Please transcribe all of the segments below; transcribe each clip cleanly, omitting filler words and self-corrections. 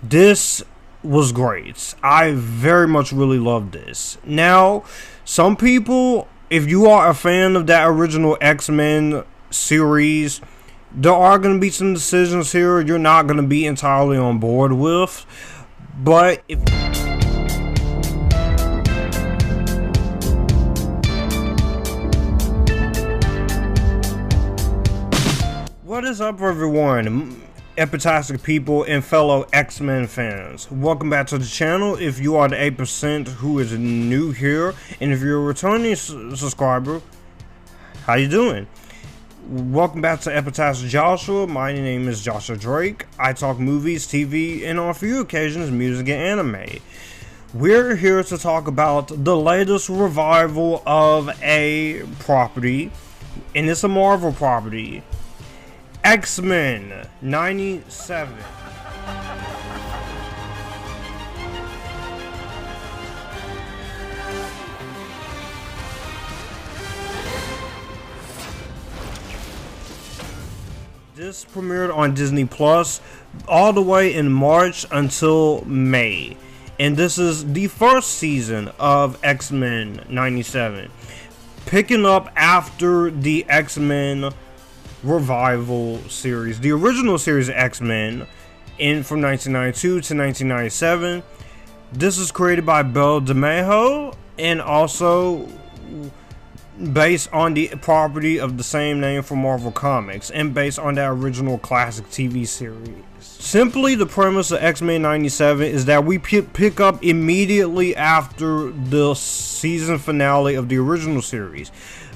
This was great. I very much really loved this. Now, some people, if you are a fan of that original X-Men series, there are going to be some decisions here you're not going to be entirely on board with. But if what is up, everyone? Epictastic people and fellow X-Men fans, welcome back to the channel. If you are the 8% who is new here, and if you're a returning subscriber, how you doing? Welcome back to Epictastic Joshua. My name is Joshua Drake. I talk movies, TV, and on a few occasions music and anime. We're here to talk about the latest revival of a property, and it's a Marvel property. X-Men 97. This premiered on Disney Plus all the way in March until May. And this is the first season of X-Men 97. Picking up after the X-Men revival series, the original series of X-Men from 1992 to 1997. This is created by Bill DeMaio and also based on the property of the same name from Marvel Comics and based on that original classic TV series. Simply, the premise of X-Men 97 is that we pick up immediately after the season finale of the original series.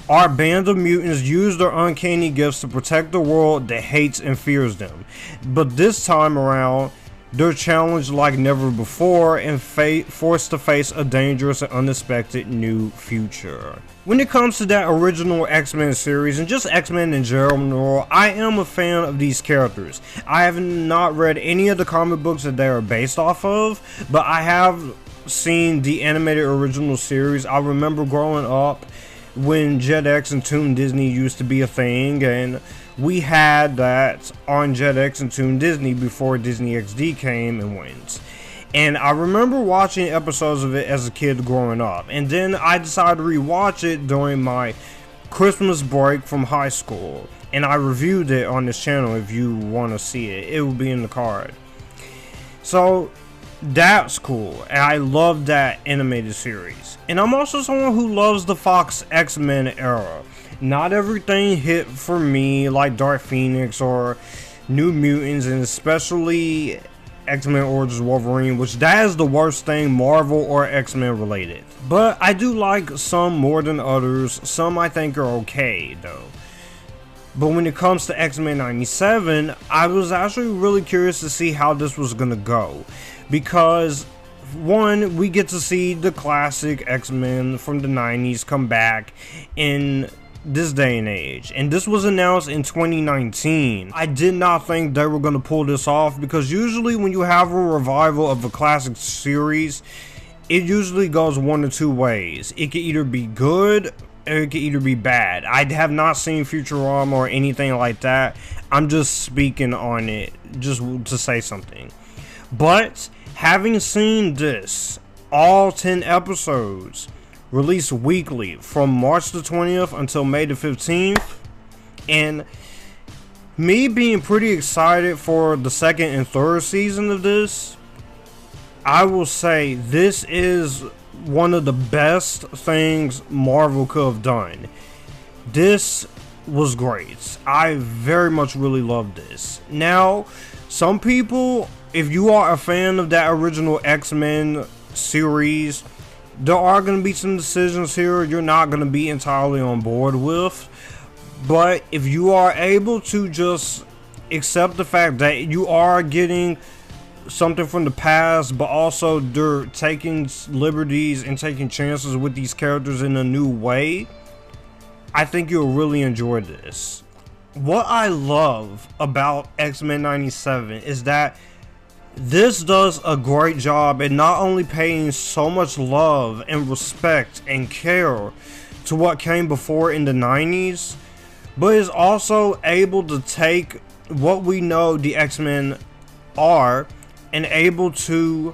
Our band of mutants use their uncanny gifts to protect the world that hates and fears them. But this time around, they're challenged like never before and forced to face a dangerous and unexpected new future. When it comes to that original X-Men series, and just X-Men in general, I am a fan of these characters. I have not read any of the comic books that they are based off of, but I have seen the animated original series. I remember growing up when Jetix and Toon Disney used to be a thing, and we had that on Jetix and Toon Disney before Disney XD came and went. And I remember watching episodes of it as a kid growing up, and then I decided to rewatch it during my Christmas break from high school, and I reviewed it on this channel. If you want to see it, it will be in the card. So that's cool, and I love that animated series. And I'm also someone who loves the Fox X-Men era. Not everything hit for me like Dark Phoenix or New Mutants, and especially X-Men Origins Wolverine, which that is the worst thing Marvel or X-Men related. But I do like some more than others. Some I think are okay though. But when it comes to X-Men 97, I was actually really curious to see how this was gonna go. Because one, we get to see the classic X-Men from the 90s come back in this day and age, and this was announced in 2019. I did not think they were going to pull this off, because usually when you have a revival of a classic series, it usually goes one of two ways. It could either be good or it could either be bad. I have not seen Futurama or anything like that. I'm just speaking on it just to say something. But having seen this, all 10 episodes released weekly from March the 20th until May the 15th, and me being pretty excited for the second and third season of this, I will say this is one of the best things Marvel could have done. This was great. I very much really loved this. Now, some people, if you are a fan of that original X-Men series, there are going to be some decisions here you're not going to be entirely on board with. But if you are able to just accept the fact that you are getting something from the past, but also they're taking liberties and taking chances with these characters in a new way, I think you'll really enjoy this. What I love about X-Men 97 is that this does a great job in not only paying so much love and respect and care to what came before in the 90s, but is also able to take what we know the X-Men are and able to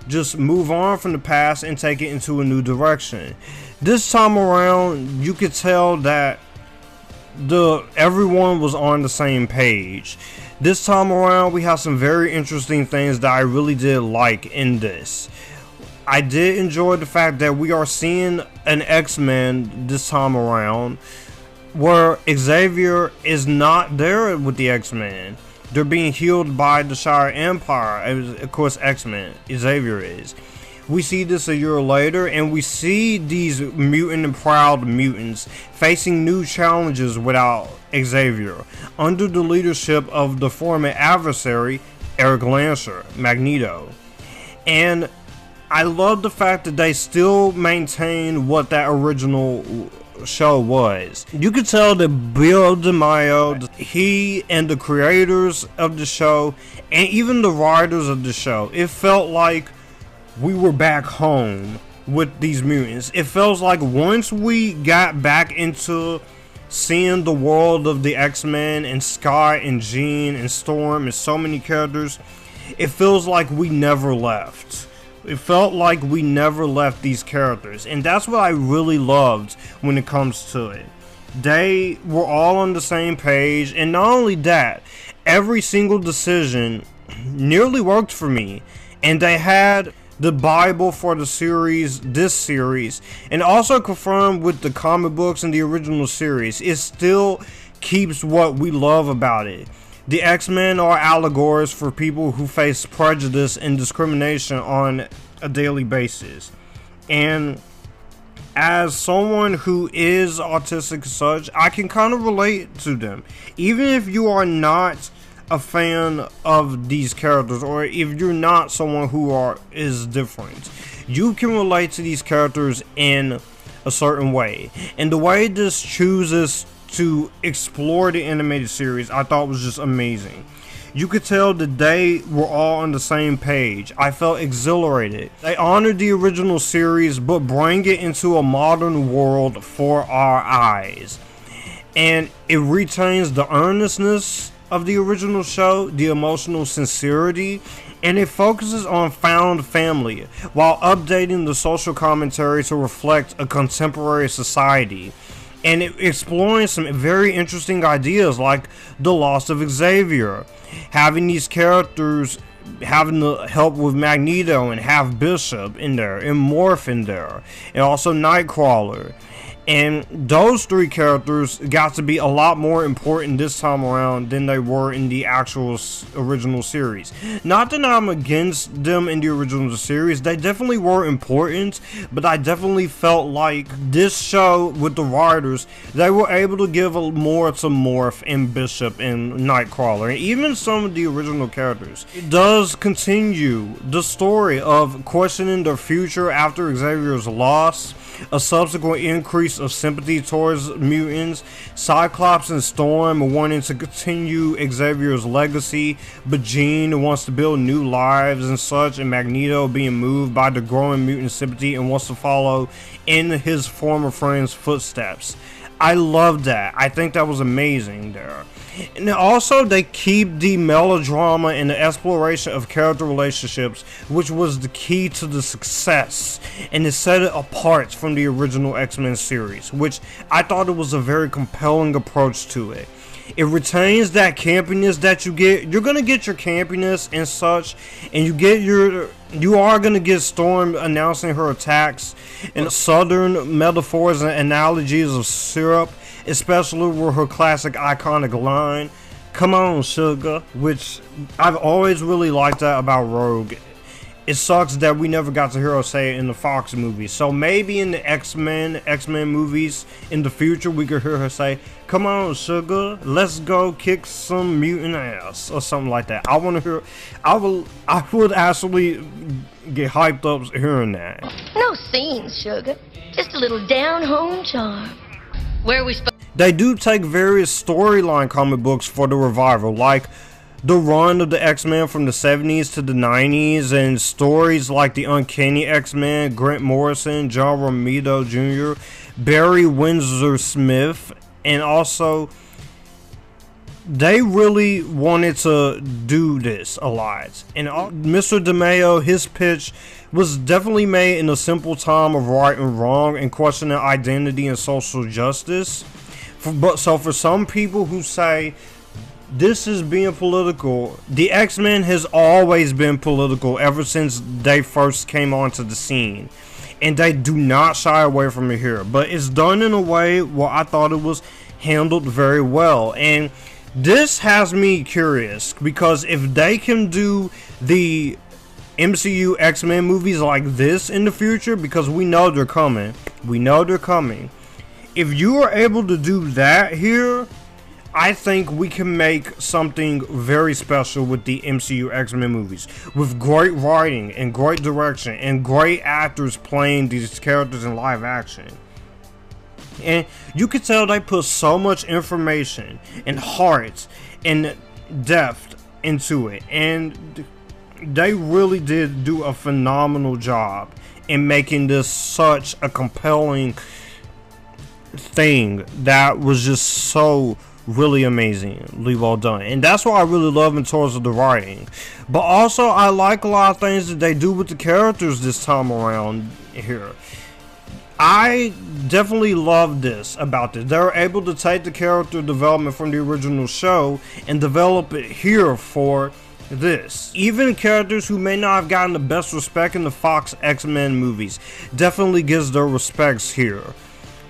just move on from the past and take it into a new direction. This time around, you could tell that everyone was on the same page. This time around, we have some very interesting things that I really did like in this. I did enjoy the fact that we are seeing an X-Men this time around where Xavier is not there with the X-Men. They're being healed by the Shire Empire. Of course, X-Men, Xavier is. We see this a year later, and we see these mutant and proud mutants facing new challenges without Xavier, under the leadership of the former adversary, Eric Lancer, Magneto. And I love the fact that they still maintain what that original show was. You could tell that Bill DeMaio, he and the creators of the show, and even the writers of the show, it felt like we were back home with these mutants. It feels like once we got back into seeing the world of the X-Men and Scott and Jean and Storm and so many characters, it feels like we never left. It felt like we never left these characters, and that's what I really loved when it comes to it. They were all on the same page, and not only that, every single decision nearly worked for me, and they had the Bible for the series, this series, and also confirmed with the comic books and the original series. It still keeps what we love about it. The X-Men are allegories for people who face prejudice and discrimination on a daily basis. And as someone who is autistic as such, I can kind of relate to them. Even if you are not a fan of these characters, or if you're not someone who is different, you can relate to these characters in a certain way. And the way this chooses to explore the animated series, I thought was just amazing. You could tell that they were all on the same page. I felt exhilarated. They honored the original series, but bring it into a modern world for our eyes. And it retains the earnestness of the original show, the emotional sincerity, and it focuses on found family while updating the social commentary to reflect a contemporary society. And exploring some very interesting ideas like the loss of Xavier, having these characters having the help with Magneto and have Bishop in there, and Morph in there, and also Nightcrawler. And those three characters got to be a lot more important this time around than they were in the actual original series. Not that I'm against them in the original series, they definitely were important, but I definitely felt like this show with the writers, they were able to give more to Morph and Bishop and Nightcrawler, and even some of the original characters. It does continue the story of questioning their future after Xavier's loss, a subsequent increase of sympathy towards mutants, Cyclops and Storm wanting to continue Xavier's legacy, but Jean wants to build new lives and such, and Magneto being moved by the growing mutant sympathy and wants to follow in his former friend's footsteps. I love that. I think that was amazing there. And also, they keep the melodrama and the exploration of character relationships, which was the key to the success, and it set it apart from the original X-Men series, which I thought it was a very compelling approach to it. It retains that campiness that you get. You're gonna get your campiness and such, and you are gonna get Storm announcing her attacks and southern metaphors and analogies of syrup, especially with her classic iconic line, "Come on, sugar," which I've always really liked that about Rogue. It sucks that we never got to hear her say it in the Fox movies. So maybe in the X-Men movies in the future, we could hear her say, "Come on, sugar, let's go kick some mutant ass," or something like that. I want to hear. I would actually get hyped up hearing that. No scenes, sugar. Just a little down-home charm. Where are we supposed? They do take various storyline comic books for the revival, like the run of the X-Men from the 70s to the 90s, and stories like the Uncanny X-Men, Grant Morrison, John Romita Jr., Barry Windsor Smith, and also they really wanted to do this a lot. And Mr. DeMeo, his pitch was definitely made in a simple time of right and wrong and questioning identity and social justice. So for some people who say this is being political, the X-Men has always been political ever since they first came onto the scene. And they do not shy away from it here. But it's done in a way where I thought it was handled very well. And this has me curious, because if they can do the MCU X-Men movies like this in the future, because we know they're coming. If you are able to do that here, I think we can make something very special with the MCU X-Men movies, with great writing and great direction and great actors playing these characters in live action. And you can tell they put so much information and heart and depth into it, and they really did do a phenomenal job in making this such a compelling thing that was just so really amazingly well done. And that's what I really love in terms of the writing. But also I like a lot of things that they do with the characters this time around here. I definitely love this about this. They're able to take the character development from the original show and develop it here for this. Even characters who may not have gotten the best respect in the Fox X-Men movies definitely gives their respects here.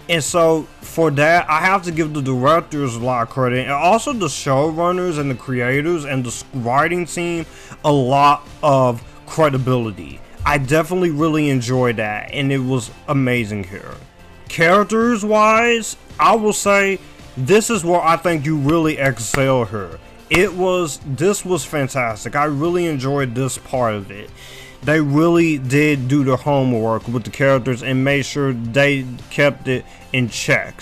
And so for that, I have to give the directors a lot of credit, and also the showrunners and the creators and the writing team a lot of credibility. I definitely really enjoyed that, and it was amazing here. Characters wise, I will say this is where I think you really excel here. This was fantastic. I really enjoyed this part of it. They really did do their homework with the characters and made sure they kept it in check.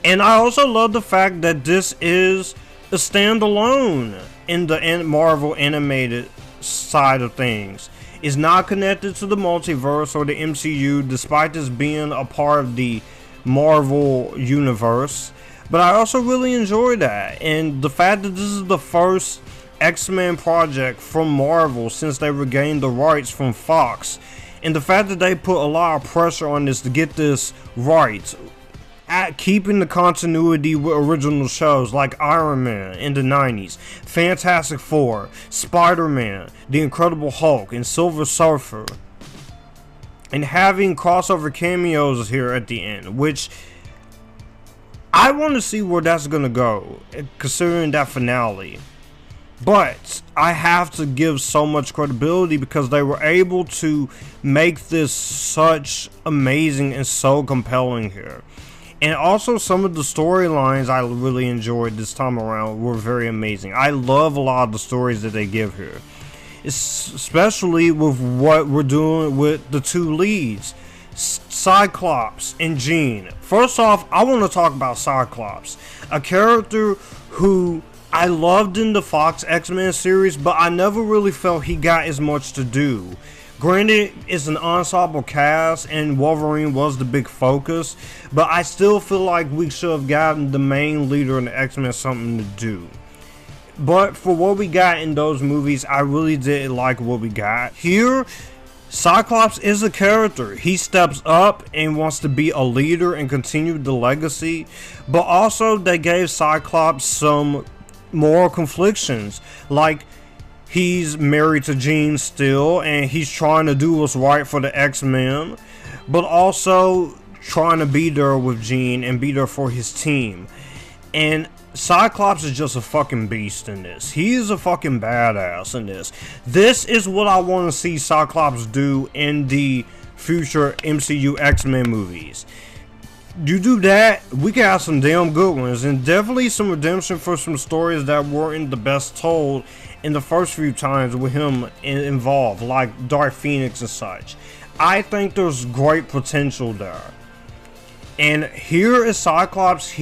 And I also love the fact that this is a standalone in the Marvel animated side of things. It's not connected to the multiverse or the MCU, despite this being a part of the Marvel universe. But I also really enjoy that, and the fact that this is the first X-Men project from Marvel since they regained the rights from Fox, and the fact that they put a lot of pressure on this to get this right, at keeping the continuity with original shows like Iron Man in the 90s, Fantastic Four, Spider-Man, The Incredible Hulk, and Silver Surfer, and having crossover cameos here at the end, which I want to see where that's gonna go, considering that finale. But I have to give so much credibility because they were able to make this such amazing and so compelling here. And also some of the storylines I really enjoyed this time around were very amazing. I love a lot of the stories that they give here, especially with what we're doing with the two leads, Cyclops and Jean. First off, I want to talk about Cyclops, a character who I loved in the Fox X-Men series, but I never really felt he got as much to do. Granted, it's an ensemble cast and Wolverine was the big focus, but I still feel like we should have gotten the main leader in the X-Men something to do. But for what we got in those movies, I really did like what we got. Here, Cyclops is a character. He steps up and wants to be a leader and continue the legacy, but also they gave Cyclops some moral conflictions, like he's married to Jean still and he's trying to do what's right for the X-Men, but also trying to be there with Jean and be there for his team. And Cyclops is just a fucking beast in this. He is a fucking badass in this. This is what I want to see Cyclops do in the future MCU X-Men movies. You do that, we can have some damn good ones, and definitely some redemption for some stories that weren't the best told in the first few times with him involved, like Dark Phoenix and such. I think there's great potential there. And here is Cyclops.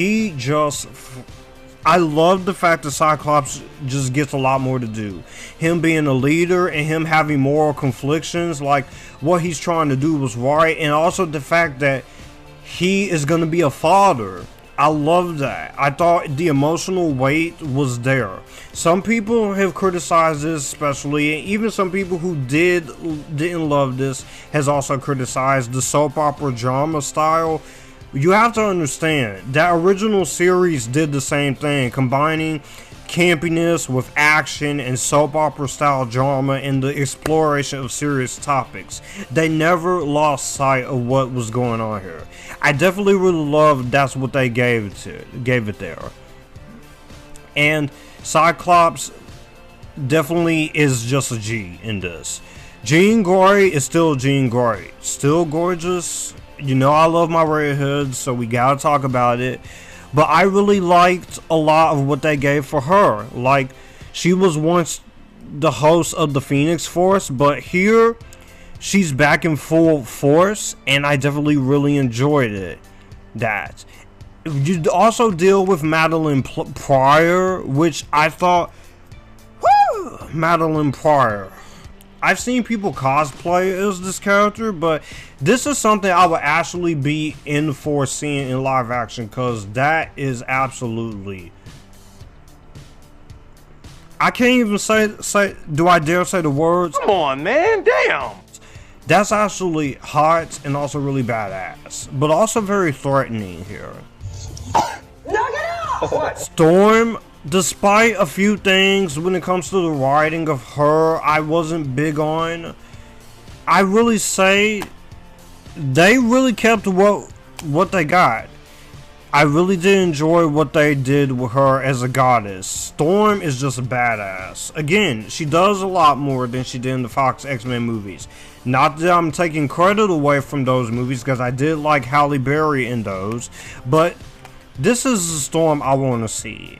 I love the fact that Cyclops just gets a lot more to do. Him being a leader and him having moral conflictions, like what he's trying to do was right, and also the fact that he is going to be a father I love that. I thought the emotional weight was there. Some people have criticized this, especially, and even some people who didn't love this has also criticized the soap opera drama style. You have to understand that original series did the same thing, combining campiness with action and soap opera style drama and the exploration of serious topics. They never lost sight of what was going on here. I definitely really love that's what they gave it there. And Cyclops definitely is just a G in this. Jean Grey is still Jean Grey, still gorgeous. You know I love my redheads, so we gotta talk about it. But I really liked a lot of what they gave for her. Like, she was once the host of the Phoenix Force, but here she's back in full force, and I definitely really enjoyed it. That. You also deal with Madeline Pryor, which I thought, whoo, Madeline Pryor. I've seen people cosplay as this character, but this is something I would actually be in for seeing in live action, because that is absolutely... I can't even say, do I dare say the words? Come on, man, damn! That's actually hot and also really badass, but also very threatening here. Knock it out! What? Storm, despite a few things when it comes to the writing of her I wasn't big on, I really say they really kept what they got. I really did enjoy what they did with her as a goddess. Storm is just a badass. Again, she does a lot more than she did in the Fox X-Men movies. Not that I'm taking credit away from those movies, because I did like Halle Berry in those, but this is the Storm I want to see.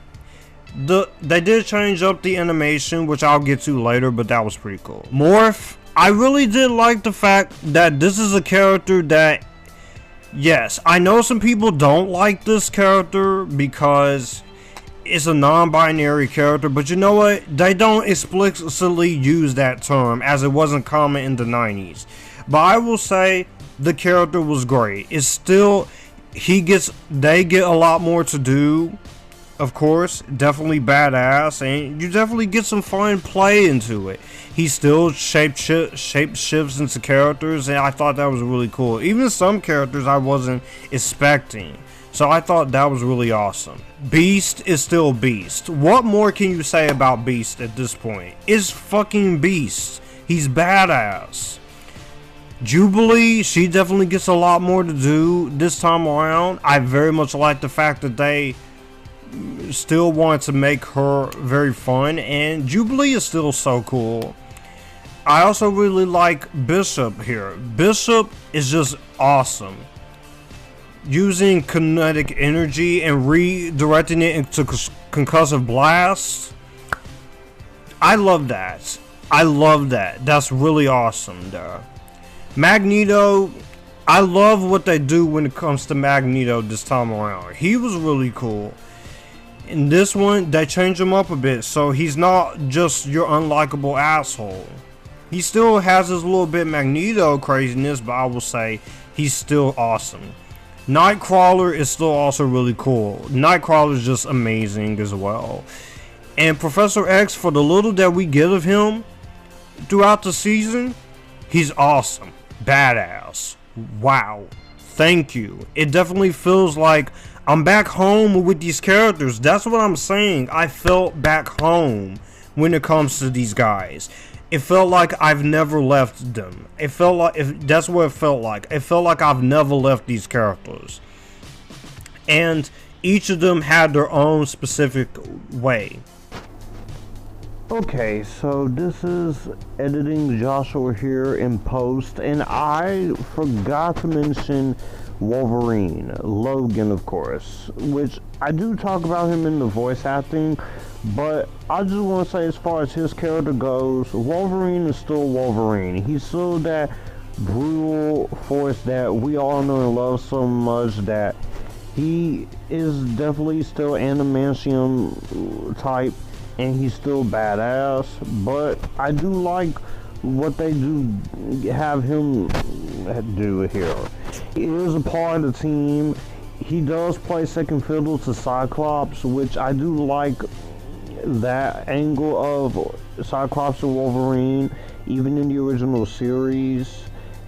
They did change up the animation, which I'll get to later, but that was pretty cool. Morph, I really did like the fact that this is a character that, yes, I know some people don't like this character because it's a non-binary character, but you know what? They don't explicitly use that term, as it wasn't common in the 90s. But I will say the character was great. It's still, they get a lot more to do. Of course, definitely badass, and you definitely get some fun play into it. He still shape shifts into characters, and I thought that was really cool. Even some characters I wasn't expecting, so I thought that was really awesome. Beast is still Beast. What more can you say about Beast at this point? It's fucking Beast. He's badass. Jubilee, she definitely gets a lot more to do this time around. I very much like the fact that they still want to make her very fun, and Jubilee is still so cool. I also really like Bishop here. Bishop is just awesome. Using kinetic energy and redirecting it into concussive blasts. I love that. I love that. That's really awesome there. Magneto, I love what they do when it comes to Magneto this time around. He was really cool. In this one, they change him up a bit, so he's not just your unlikable asshole. He still has his little bit Magneto craziness, but I will say he's still awesome. Nightcrawler is still also really cool. Nightcrawler is just amazing as well. And Professor X, for the little that we get of him throughout the season, he's awesome. Badass. Wow. Thank you. It definitely feels like I'm back home with these characters. That's what I'm saying. I felt back home when it comes to these guys. It felt like I've never left them. It felt like, that's what it felt like. It felt like I've never left these characters. And each of them had their own specific way. Okay, so this is editing Joshua here in post, and I forgot to mention Wolverine, Logan of course, which I do talk about him in the voice acting, but I just want to say as far as his character goes, Wolverine is still Wolverine. He's still that brutal force that we all know and love so much, that he is definitely still adamantium type, and he's still badass. But I do like what they do have him do here. He is a part of the team. he does play second fiddle to Cyclops, which I do like that angle of Cyclops and Wolverine, even in the original series.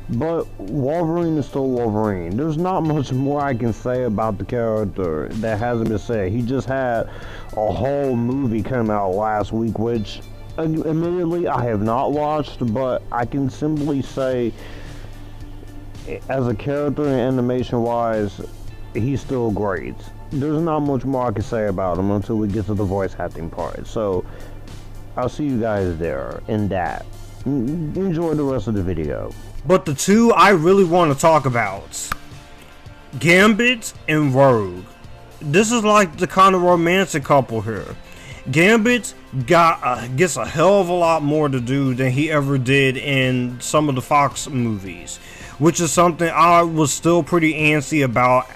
But Wolverine is still Wolverine. There's not much more I can say about the character that hasn't been said. He just had a whole movie come out last week, which admittedly I have not watched, but I can simply say, as a character and animation wise, he's still great. There's not much more I can say about him until we get to the voice acting part. So I'll see you guys there in that. Enjoy the rest of the video. But the two I really want to talk about, Gambit and Rogue. This is like the kind of romantic couple here. Gambit gets a hell of a lot more to do than he ever did in some of the Fox movies, which is something I was still pretty antsy about.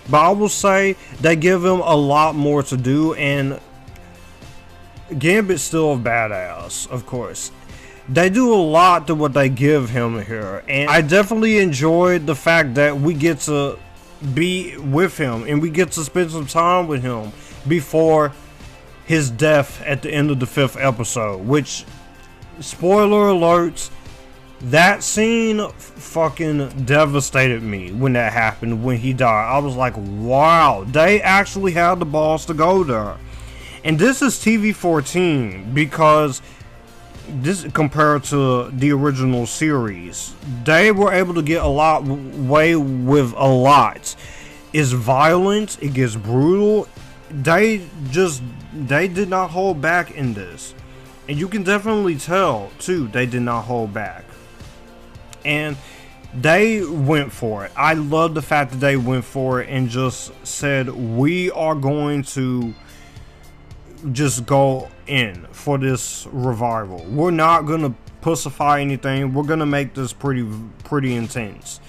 But I will say they give him a lot more to do, and Gambit's still a badass, of course. They do a lot to what they give him here, and I definitely enjoyed the fact that we get to be with him and we get to spend some time with him before his death at the end of the 5th episode, which, spoiler alerts, that scene fucking devastated me when that happened, when he died. I was like, wow, they actually had the balls to go there. And this is TV-14 because this, compared to the original series, they were able to get away with a lot. It's violent, it gets brutal. They did not hold back in this, and you can definitely tell too they did not hold back, and they went for it. I love the fact that they went for it and just said, we are going to just go in for this revival. We're not gonna pussify anything. We're gonna make this pretty intense.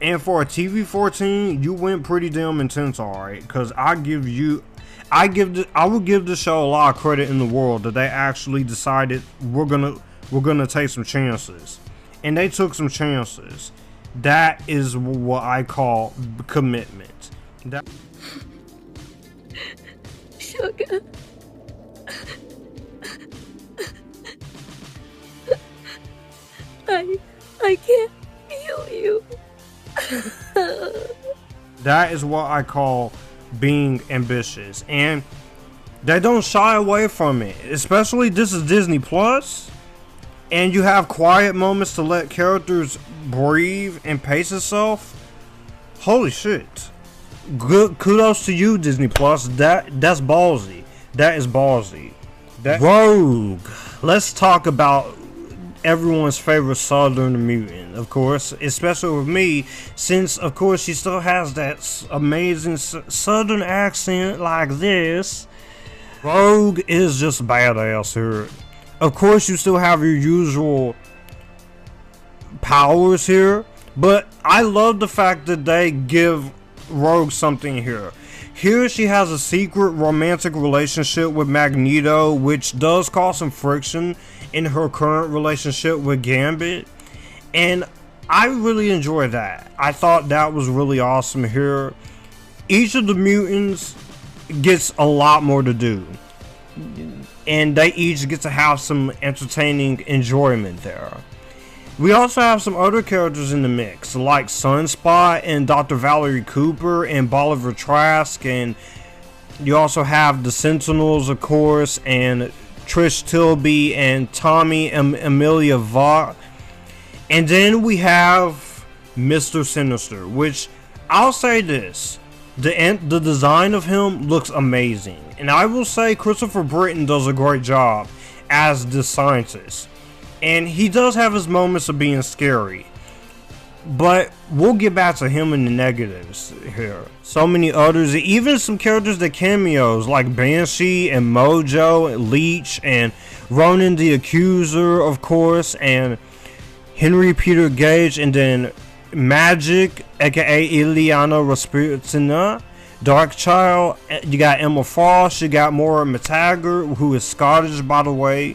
And for a TV-14, you went pretty damn intense, alright. Because I will give the show a lot of credit in the world that they actually decided we're gonna take some chances, and they took some chances. That is what I call commitment. Sugar. I can't feel you. That is what I call being ambitious, and they don't shy away from it. Especially, this is Disney Plus, and you have quiet moments to let characters breathe and pace itself. Holy shit! Good kudos to you, Disney Plus. That's ballsy. That is ballsy. Rogue. Let's talk about everyone's favorite Southern mutant, of course, especially with me, since of course she still has that amazing Southern accent like this. Rogue is just badass here. Of course, you still have your usual powers here, but I love the fact that they give Rogue something here. Here she has a secret romantic relationship with Magneto, which does cause some friction in her current relationship with Gambit, and I really enjoy that. I thought that was really awesome here. Each of the mutants gets a lot more to do, and they each get to have some entertaining enjoyment there. We also have some other characters in the mix, like Sunspot and Dr. Valerie Cooper and Bolivar Trask, and you also have the Sentinels, of course, and Trish Tilby and Tommy Amelia Vaught. And then we have Mr. Sinister, which I'll say this, the design of him looks amazing, and I will say Christopher Britton does a great job as the scientist. And he does have his moments of being scary, but we'll get back to him in the negatives here. So many others, even some characters that cameos, like Banshee and Mojo, Leech, and Ronan the Accuser, of course, and Henry Peter Gage, and then Magic, aka Ileana Rasputina, Darkchild. You got Emma Frost, you got Maura McTaggart, who is Scottish, by the way.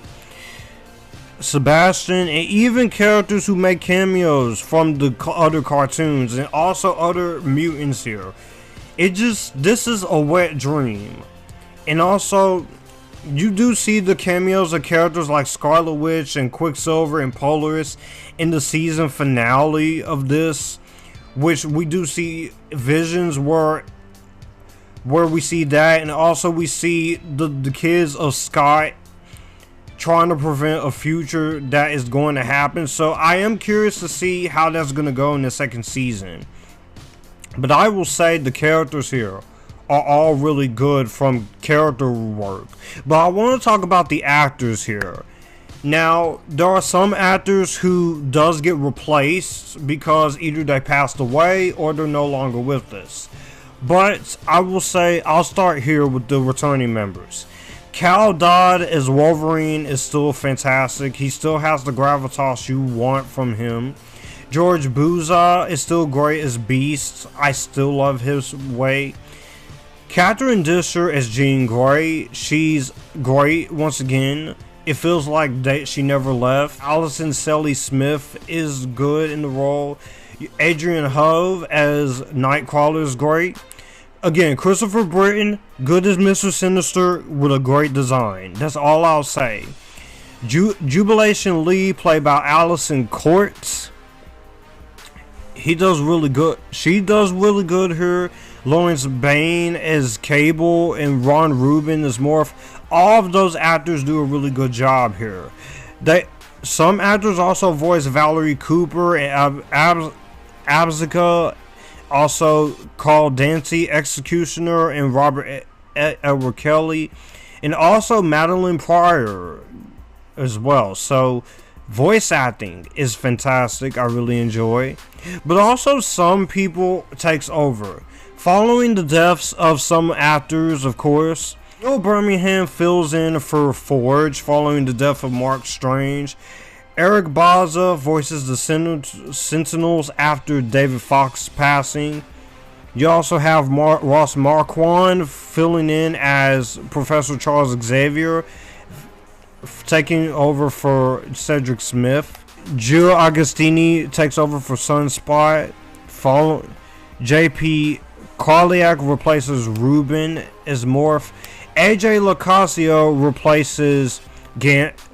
Sebastian, and even characters who make cameos from the other cartoons and also other mutants here. This is a wet dream. And also, you do see the cameos of characters like Scarlet Witch and Quicksilver and Polaris in the season finale of this, which we do see visions where we see that, and also we see the kids of Scott trying to prevent a future that is going to happen. So I am curious to see how that's going to go in the second season. But I will say the characters here are all really good from character work. But I want to talk about the actors here. Now, there are some actors who does get replaced because either they passed away or they're no longer with us. But I will say, I'll start here with the returning members. Cal Dodd as Wolverine is still fantastic. He still has the gravitas you want from him. George Buza is still great as Beast. I still love his way. Catherine Disher as Jean Grey. She's great once again. It feels like she never left. Allison Sally Smith is good in the role. Adrian Hove as Nightcrawler is great. Again, Christopher Britton, good as Mr. Sinister with a great design. That's all I'll say. Jubilation Lee, played by Allison Courts. He does really good. She does really good here. Lawrence Bain as Cable and Ron Rubin as Morph. All of those actors do a really good job here. Some actors also voice Valerie Cooper and Abzica, also Carl Dancy, Executioner, and Robert Edward Kelly, and also Madeline Pryor as well. So voice acting is fantastic. I really enjoy. But also some people takes over. Following the deaths of some actors, of course, Joe Birmingham fills in for Forge following the death of Mark Strange. Eric Baza voices the Sentinels after David Fox's passing. You also have Ross Marquand filling in as Professor Charles Xavier, taking over for Cedric Smith. Jill Agostini takes over for Sunspot. JP Carliac replaces Ruben as Morph. AJ Locasio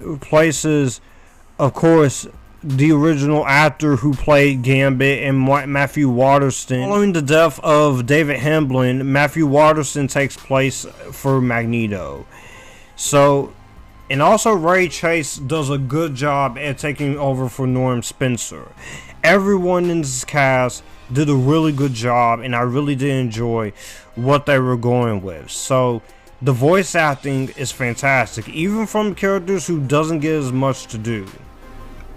replaces, of course, the original actor who played Gambit, and Matthew Waterston. Following the death of David Hemblin, Matthew Waterston takes place for Magneto. So, and also Ray Chase does a good job at taking over for Norm Spencer. Everyone in this cast did a really good job, and I really did enjoy what they were going with. So the voice acting is fantastic, even from characters who doesn't get as much to do.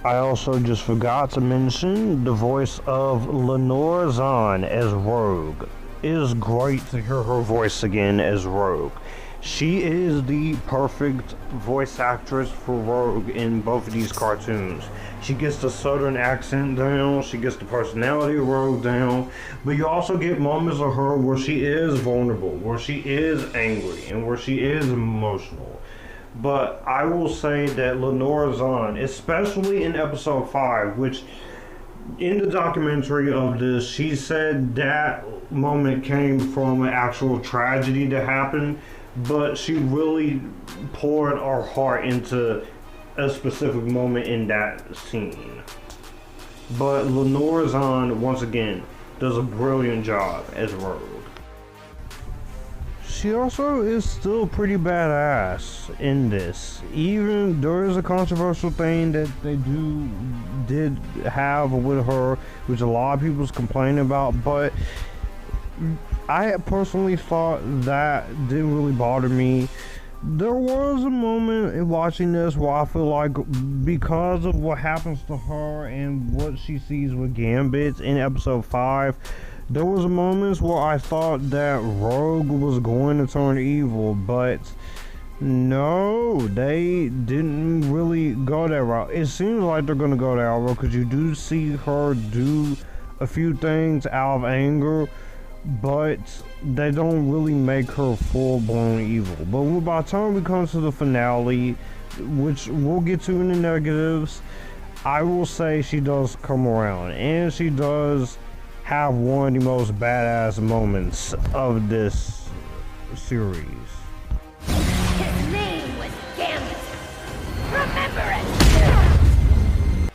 I also just forgot to mention the voice of Lenore Zahn as Rogue. It is great to hear her voice again as Rogue. She is the perfect voice actress for Rogue in both of these cartoons. She gets the southern accent down, she gets the personality of Rogue down, but you also get moments of her where she is vulnerable, where she is angry, and where she is emotional. But I will say that Lenore Zahn, especially in episode 5, which in the documentary of this, she said that moment came from an actual tragedy that happened, but she really poured her heart into a specific moment in that scene. But Lenore Zahn, once again, does a brilliant job as Rogue. She also is still pretty badass in this. Even there is a controversial thing that they did have with her, which a lot of people's complaining about, but I personally thought that didn't really bother me. There was a moment in watching this where I feel like, because of what happens to her and what she sees with Gambit in episode 5, there was moments where I thought that Rogue was going to turn evil, but no, they didn't really go that route. It seems like they're going to go that route because you do see her do a few things out of anger, but they don't really make her full-blown evil. But by the time we come to the finale, which we'll get to in the negatives, I will say she does come around, and she does have one of the most badass moments of this series. His name was Gambit. Remember it!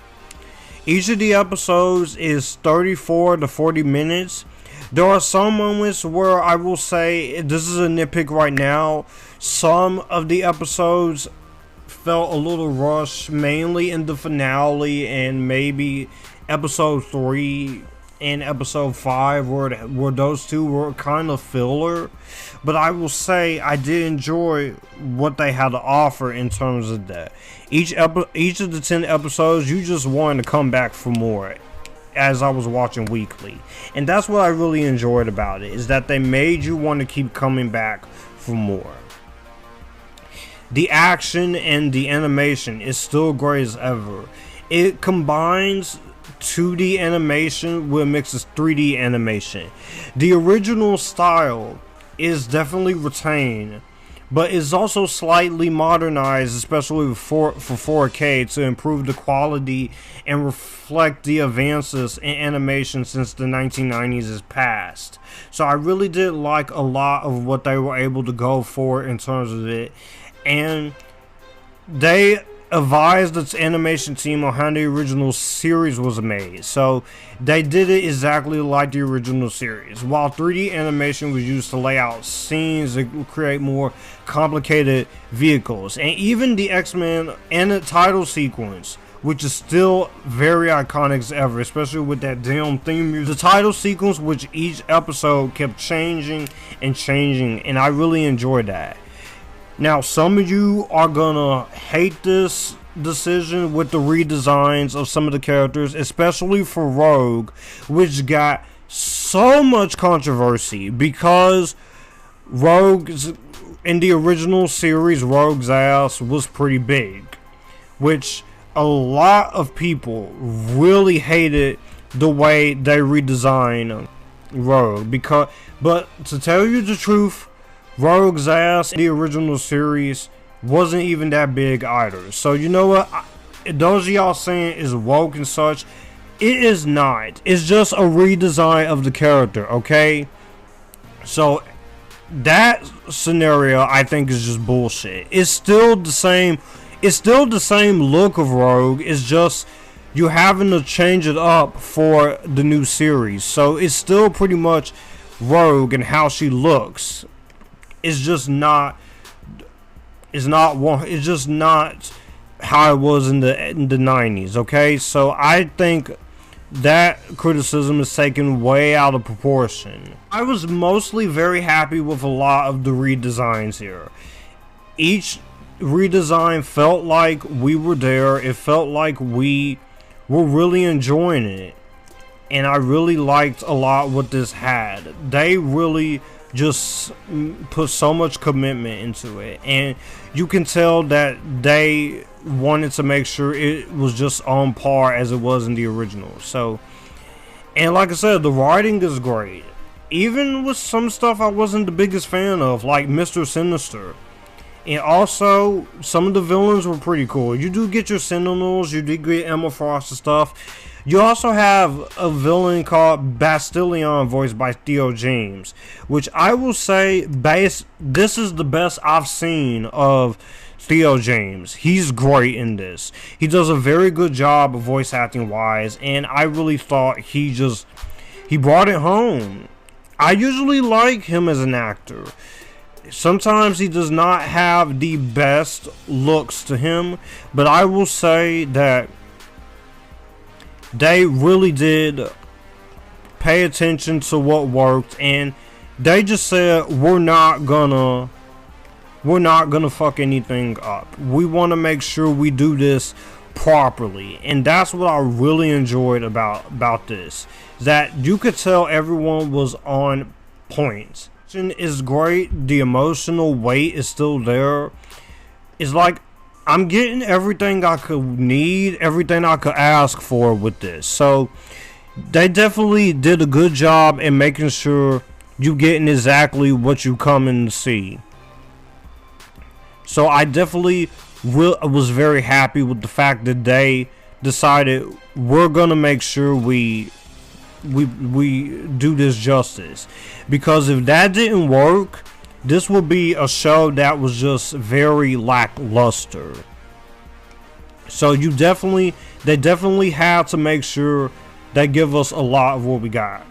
Each of the episodes is 34 to 40 minutes. There are some moments where I will say, this is a nitpick right now, some of the episodes felt a little rushed, mainly in the finale and maybe episode 3 and episode 5, where those two were kind of filler. But I will say I did enjoy what they had to offer in terms of that. Each of the 10 episodes, you just wanted to come back for more as I was watching weekly. And that's what I really enjoyed about it, is that they made you want to keep coming back for more. The action and the animation is still great as ever. It combines 2D animation with mixes 3D animation. The original style is definitely retained, but is also slightly modernized, especially for 4K, to improve the quality and reflect the advances in animation since the 1990s is past. So I really did like a lot of what they were able to go for in terms of it, and they advised its animation team on how the original series was made, so they did it exactly like the original series. While 3D animation was used to lay out scenes to create more complicated vehicles, and even the X-Men and the title sequence, which is still very iconic as ever, especially with that damn theme music. The title sequence, which each episode kept changing and changing, and I really enjoyed that. Now, some of you are gonna hate this decision with the redesigns of some of the characters, especially for Rogue, which got so much controversy because Rogue's, in the original series, Rogue's ass was pretty big, which a lot of people really hated the way they redesigned Rogue. But to tell you the truth, Rogue's ass in the original series wasn't even that big either. So you know what? Those of y'all saying is woke and such, it is not. It's just a redesign of the character, okay? So that scenario, I think, is just bullshit. It's still the same. It's still the same look of Rogue. It's just you having to change it up for the new series. So it's still pretty much Rogue and how she looks. It's just not how it was in the 90s, okay? So I think that criticism is taken way out of proportion. I was mostly very happy with a lot of the redesigns here. Each redesign felt like we were there. It felt like we were really enjoying it, and I really liked a lot what this had. They really just put so much commitment into it, and you can tell that they wanted to make sure it was just on par as it was in the original. So, and like I said, the writing is great, even with some stuff I wasn't the biggest fan of, like Mr. Sinister. And also, some of the villains were pretty cool. You do get your Sentinels, you do get Emma Frost and stuff. You also have a villain called Bastillon, voiced by Theo James, which I will say, this is the best I've seen of Theo James. He's great in this. He does a very good job of voice acting wise, and I really thought he brought it home. I usually like him as an actor. Sometimes he does not have the best looks to him, but I will say that they really did pay attention to what worked, and they just said, we're not gonna fuck anything up. We want to make sure we do this properly, and that's what I really enjoyed about this, that you could tell everyone was on point. Is great. The emotional weight is still there. It's like I'm getting everything I could need, everything I could ask for with this. So they definitely did a good job in making sure you getting exactly what you come in to see. So I definitely was very happy with the fact that they decided we're gonna make sure we do this justice, because if that didn't work, this would be a show that was just very lackluster. So they definitely had to make sure they give us a lot of what we got.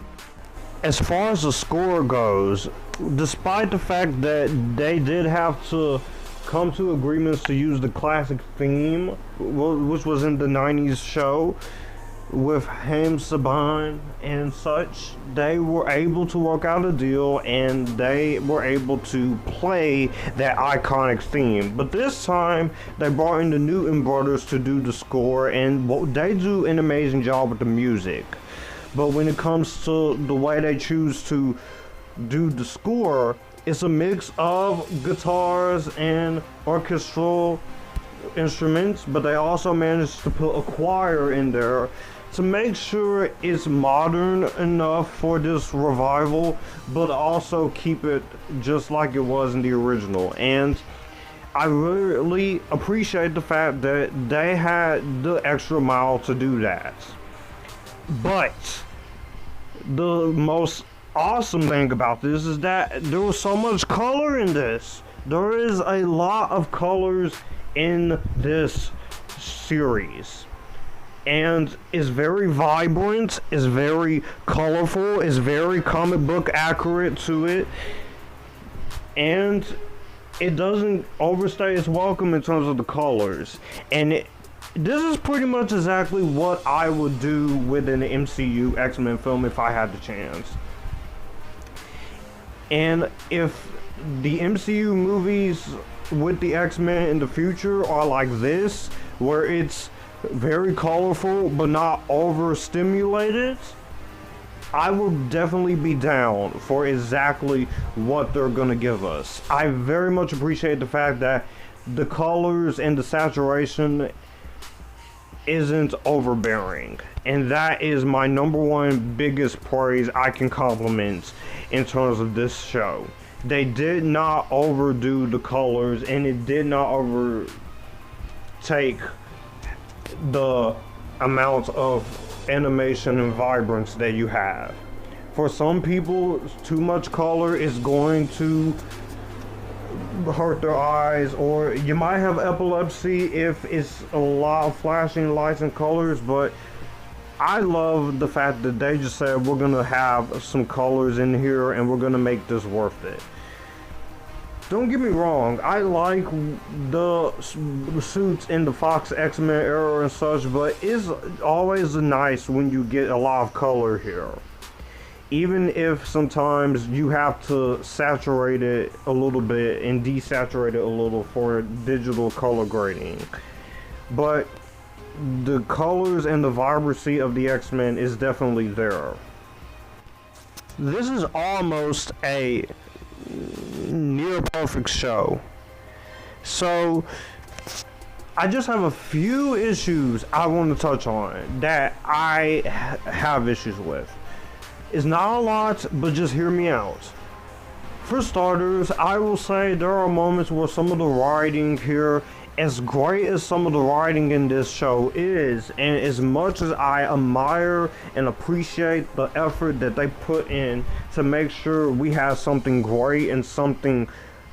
As far as the score goes, despite the fact that they did have to come to agreements to use the classic theme, which was in the 90s show, with Haim Saban and such, they were able to work out a deal and they were able to play that iconic theme. But this time, they brought in the Newton brothers to do the score, and they do an amazing job with the music. But when it comes to the way they choose to do the score, it's a mix of guitars and orchestral instruments, but they also managed to put a choir in there to make sure it's modern enough for this revival, but also keep it just like it was in the original. And I really appreciate the fact that they had the extra mile to do that. But the most awesome thing about this is that there was so much color in this. There is a lot of colors in this series, and it's very vibrant, it's very colorful, it's very comic book accurate to it, and it doesn't overstay its welcome in terms of the colors. And this is pretty much exactly what I would do with an MCU X-Men film if I had the chance. And if the MCU movies with the X-Men in the future are like this, where it's very colorful but not overstimulated, I will definitely be down for exactly what they're gonna give us. I very much appreciate the fact that the colors and the saturation isn't overbearing, and that is my number one biggest praise I can compliment in terms of this show. They did not overdo the colors, and it did not overtake the amount of animation and vibrance that you have. For some people, too much color is going to hurt their eyes, or you might have epilepsy if it's a lot of flashing lights and colors. But I love the fact that they just said we're gonna have some colors in here and we're gonna make this worth it. Don't get me wrong, I like the suits in the Fox X-Men era and such, but it's always nice when you get a lot of color here. Even if sometimes you have to saturate it a little bit and desaturate it a little for digital color grading. But the colors and the vibrancy of the X-Men is definitely there. This is almost a near perfect show. So I just have a few issues I want to touch on that I have issues with. It's not a lot, but just hear me out. For starters, I will say there are moments where some of the writing here, as great as some of the writing in this show is, and as much as I admire and appreciate the effort that they put in to make sure we have something great and something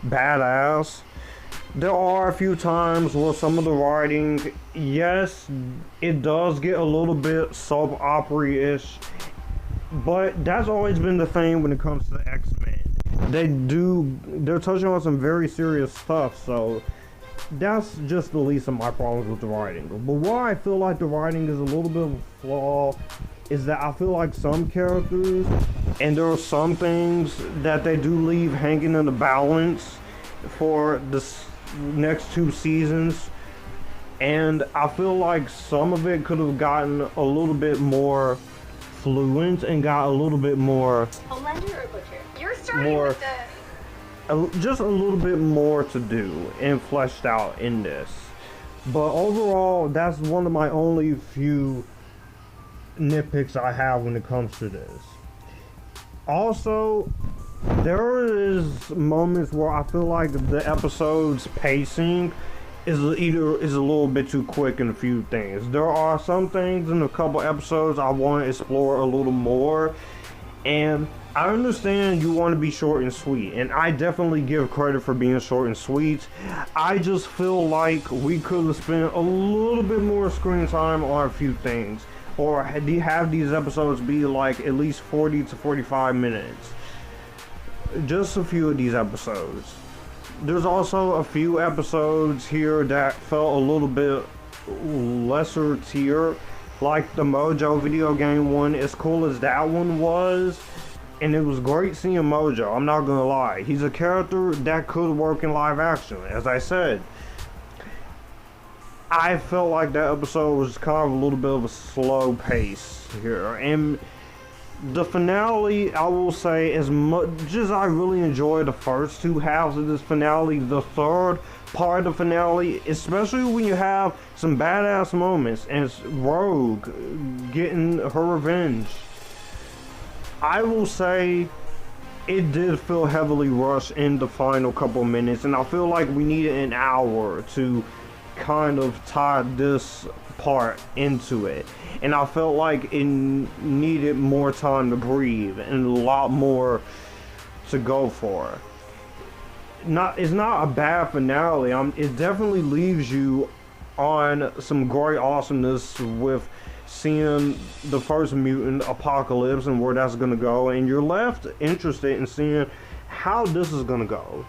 badass, there are a few times where some of the writing, yes, it does get a little bit soap opera-ish, but that's always been the thing when it comes to the X-Men. They're touching on some very serious stuff, so that's just the least of my problems with the writing. But why I feel like the writing is a little bit of a flaw is that I feel like some characters, and there are some things that they do leave hanging in the balance for the next two seasons, and I feel like some of it could have gotten a little bit more fluent and got a little bit more Homelander or Butcher? You're starting with the... just a little bit more to do and fleshed out in this. But overall, that's one of my only few nitpicks I have when it comes to this. Also, there is moments where I feel like the episode's pacing is a little bit too quick in a few things. There are some things in a couple episodes I want to explore a little more, and I understand you want to be short and sweet, and I definitely give credit for being short and sweet. I just feel like we could have spent a little bit more screen time on a few things, or have these episodes be like at least 40 to 45 minutes. Just a few of these episodes. There's also a few episodes here that felt a little bit lesser tier, like the Mojo video game one. As cool as that one was, and it was great seeing Mojo, I'm not gonna lie. He's a character that could work in live action. As I said, I felt like that episode was kind of a little bit of a slow pace here, and the finale, I will say, as much as I really enjoyed the first two halves of this finale, the third part of the finale, especially when you have some badass moments as Rogue getting her revenge, I will say it did feel heavily rushed in the final couple of minutes, and I feel like we needed an hour to kind of tie this part into it, and I felt like it needed more time to breathe and a lot more to go for. It's not a bad finale. It definitely leaves you on some great awesomeness with seeing the first mutant apocalypse and where that's gonna go, and you're left interested in seeing how this is gonna go.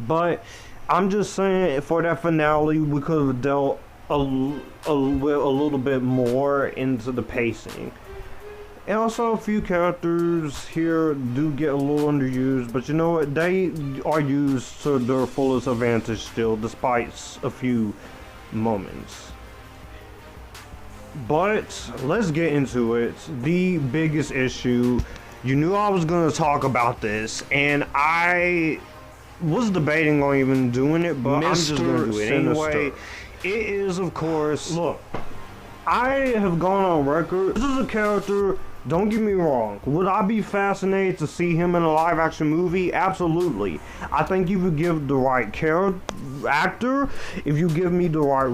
But I'm just saying, for that finale, we could have dealt a little bit more into the pacing. And also, a few characters here do get a little underused, but you know what? They are used to their fullest advantage still, despite a few moments. But let's get into it. The biggest issue. You knew I was going to talk about this, and I was debating on even doing it, but I'm just going to do it anyway. It is, of course, look, I have gone on record. This is a character, don't get me wrong. Would I be fascinated to see him in a live action movie? Absolutely. I think if you give the right actor, if you give me the right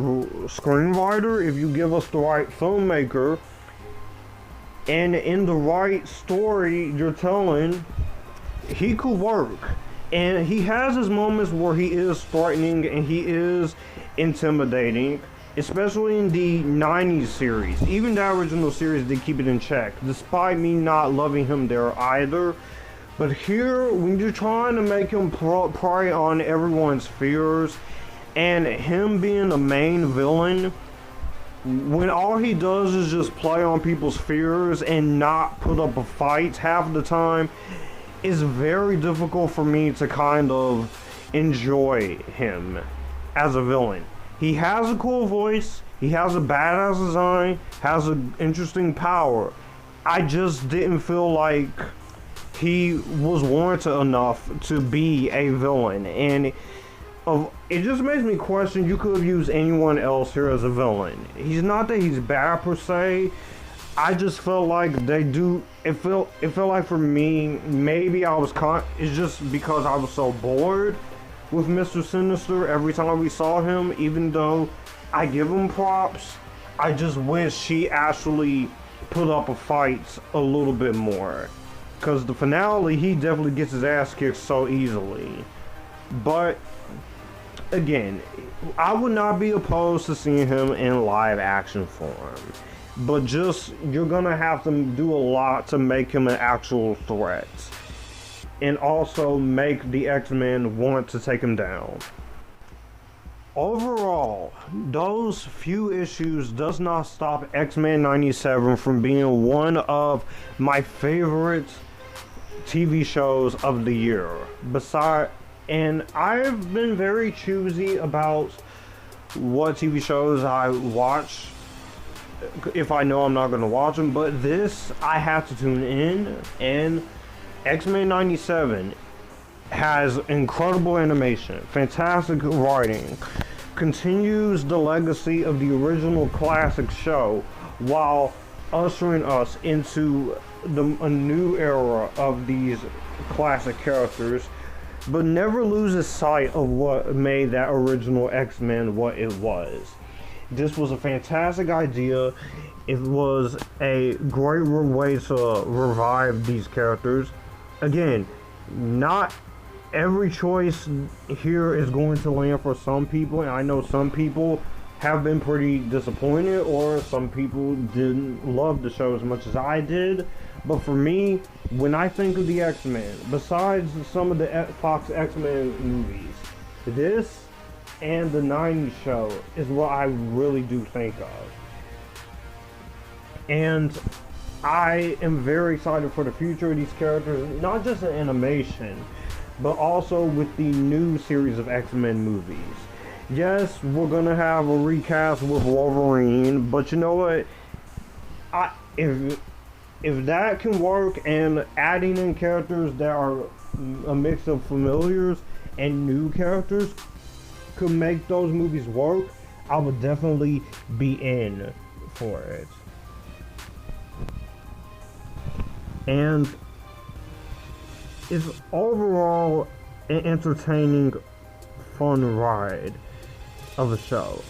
screenwriter, if you give us the right filmmaker, and in the right story you're telling, he could work. And he has his moments where he is threatening and he is intimidating, especially in the 90s series. Even the original series did keep it in check, despite me not loving him there either. But here, when you're trying to make him prey on everyone's fears, and him being the main villain, when all he does is just play on people's fears and not put up a fight half the time, it's very difficult for me to kind of enjoy him as a villain. He has a cool voice, he has a badass design, has an interesting power. I just didn't feel like he was warranted enough to be a villain, and it just makes me question, you could have used anyone else here as a villain. He's not that he's bad per se, I just felt like it felt like for me, maybe it's just because I was so bored with Mr. Sinister every time we saw him. Even though I give him props, I just wish he actually put up a fight a little bit more. Because the finale, he definitely gets his ass kicked so easily. But again, I would not be opposed to seeing him in live action form. But you're gonna have to do a lot to make him an actual threat. And also make the X-Men want to take him down. Overall, those few issues does not stop X-Men 97 from being one of my favorite TV shows of the year. And I've been very choosy about what TV shows I watch if I know I'm not going to watch them, but this I have to tune in, and X-Men 97 has incredible animation, fantastic writing, continues the legacy of the original classic show while ushering us into a new era of these classic characters, but never loses sight of what made that original X-Men what it was. This was a fantastic idea. It was a great way to revive these characters. Again, not every choice here is going to land for some people, and I know some people have been pretty disappointed, or some people didn't love the show as much as I did. But for me, when I think of the X-Men, besides some of the Fox X-Men movies, this and the 90s show is what I really do think of. And I am very excited for the future of these characters, not just in animation, but also with the new series of X-Men movies. Yes, we're gonna have a recast with Wolverine, but you know what? If that can work, and adding in characters that are a mix of familiars and new characters could make those movies work, I would definitely be in for it. And it's overall an entertaining, fun ride of a show.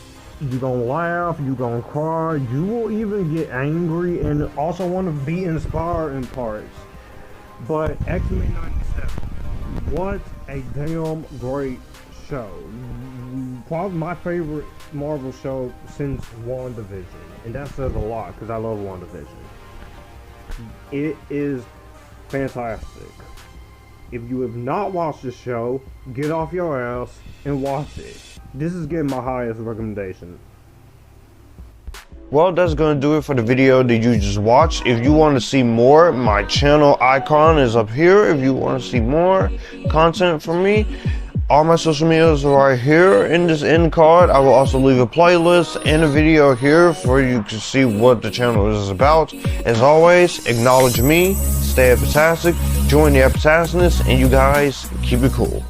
You're gonna laugh, you're gonna cry, you will even get angry and also want to be inspired in parts. But X-Men 97, what a damn great show. Probably my favorite Marvel show since WandaVision, and that says a lot because I love WandaVision. It is fantastic. If you have not watched the show, get off your ass and watch it. This is getting my highest recommendation. Well, that's going to do it for the video that you just watched. If you want to see more, my channel icon is up here. If you want to see more content from me, all my social medias are right here in this end card. I will also leave a playlist and a video here for you to see what the channel is about. As always, acknowledge me, stay Epictastic, join the Epictasticness, and you guys keep it cool.